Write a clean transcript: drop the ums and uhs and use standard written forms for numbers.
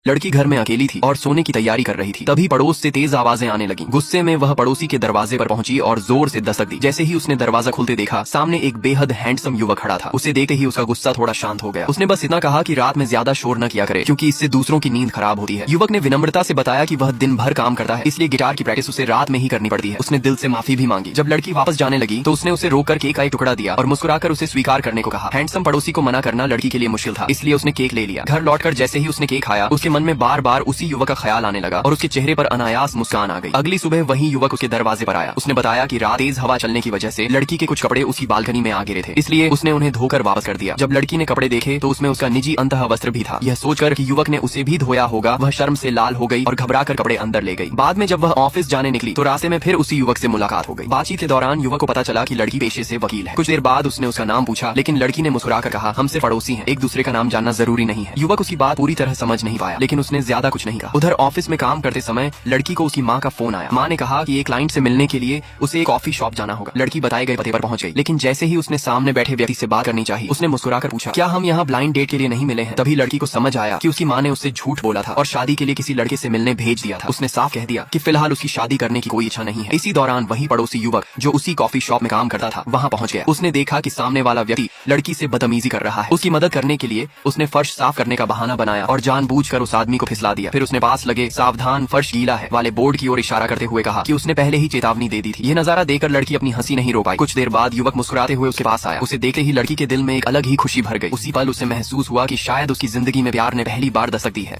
लड़की घर में अकेली थी और सोने की तैयारी कर रही थी। तभी पड़ोस से तेज आवाजें आने लगी। गुस्से में वह पड़ोसी के दरवाजे पर पहुंची और जोर से दस्तक दी। जैसे ही उसने दरवाजा खुलते देखा, सामने एक बेहद हैंडसम युवक खड़ा था। उसे देखते ही उसका गुस्सा थोड़ा शांत हो गया। उसने बस इतना कहा कि रात में ज्यादा शोर न किया करे, क्योंकि इससे दूसरों की नींद खराब होती है। युवक ने विनम्रता से बताया कि वह दिन भर काम करता है, इसलिए गिटार की प्रैक्टिस उसे रात में ही करनी पड़ती है। उसने दिल से माफी भी मांगी। जब लड़की वापस जाने लगी तो उसने उसे रोककर केक का एक टुकड़ा दिया और मुस्कुराकर उसे स्वीकार करने को कहा। हैंडसम पड़ोसी को मना करना लड़की के लिए मुश्किल था, इसलिए उसने केक ले लिया। घर लौटकर जैसे ही उसने केक खाया, उसके मन में बार बार उसी युवक का ख्याल आने लगा और उसके चेहरे पर अनायास मुस्कान आ गई। अगली सुबह वही युवक उसके दरवाजे पर आया। उसने बताया कि रात तेज हवा चलने की वजह से लड़की के कुछ कपड़े उसकी बालकनी में आ गिरे थे, इसलिए उसने उन्हें धोकर वापस कर दिया। जब लड़की ने कपड़े देखे तो उसमें उसका निजी अंतः वस्त्र भी था। यह सोचकर कि युवक ने उसे भी धोया होगा, वह शर्म से लाल हो गई और घबराकर कपड़े अंदर ले गई। बाद में जब वह ऑफिस जाने निकली तो रास्ते में फिर उसी युवक से मुलाकात हो गई। बातचीत के दौरान युवक को पता चला कि लड़की पेशे से वकील है। कुछ देर बाद उसने उसका नाम पूछा, लेकिन लड़की ने मुस्कुराकर कहा, हम सिर्फ पड़ोसी हैं, एक दूसरे का नाम जानना जरूरी नहीं है। युवक उसकी बात पूरी तरह समझ नहीं पाया, लेकिन उसने ज्यादा कुछ नहीं कहा। उधर ऑफिस में काम करते समय लड़की को उसकी माँ का फोन आया। माँ ने कहा कि एक क्लाइंट से मिलने के लिए उसे एक कॉफी शॉप जाना होगा। लड़की बताए गए पते पर पहुंच गई, लेकिन जैसे ही उसने सामने बैठे व्यक्ति से बात करनी चाहिए, उसने मुस्कुराकर पूछा, क्या हम यहाँ ब्लाइंड डेट के लिए नहीं मिले हैं? तभी लड़की को समझ आया कि उसकी माँ ने उससे झूठ बोला था और शादी के लिए किसी लड़के से मिलने भेज दिया था। उसने साफ कह दिया कि फिलहाल उसकी शादी करने की कोई इच्छा नहीं है। इसी दौरान वही पड़ोसी युवक जो उसी कॉफी शॉप में काम करता था वहाँ पहुंच गया। उसने देखा कि सामने वाला व्यक्ति लड़की से बदतमीजी कर रहा है। उसकी मदद करने के लिए उसने फर्श साफ करने का बहाना बनाया और जानबूझकर उस आदमी को फिसला दिया। फिर उसने पास लगे सावधान फर्श गीला है वाले बोर्ड की ओर इशारा करते हुए कहा कि उसने पहले ही चेतावनी दे दी थी। यह नजारा देखकर लड़की अपनी हंसी नहीं रोक पाई। कुछ देर बाद युवक मुस्कुराते हुए उसके पास आया। उसे देखते ही लड़की के दिल में एक अलग ही खुशी भर गई। उसी पल उसे महसूस हुआ कि शायद उसकी जिंदगी में प्यार ने पहली बार दस्तक दी है।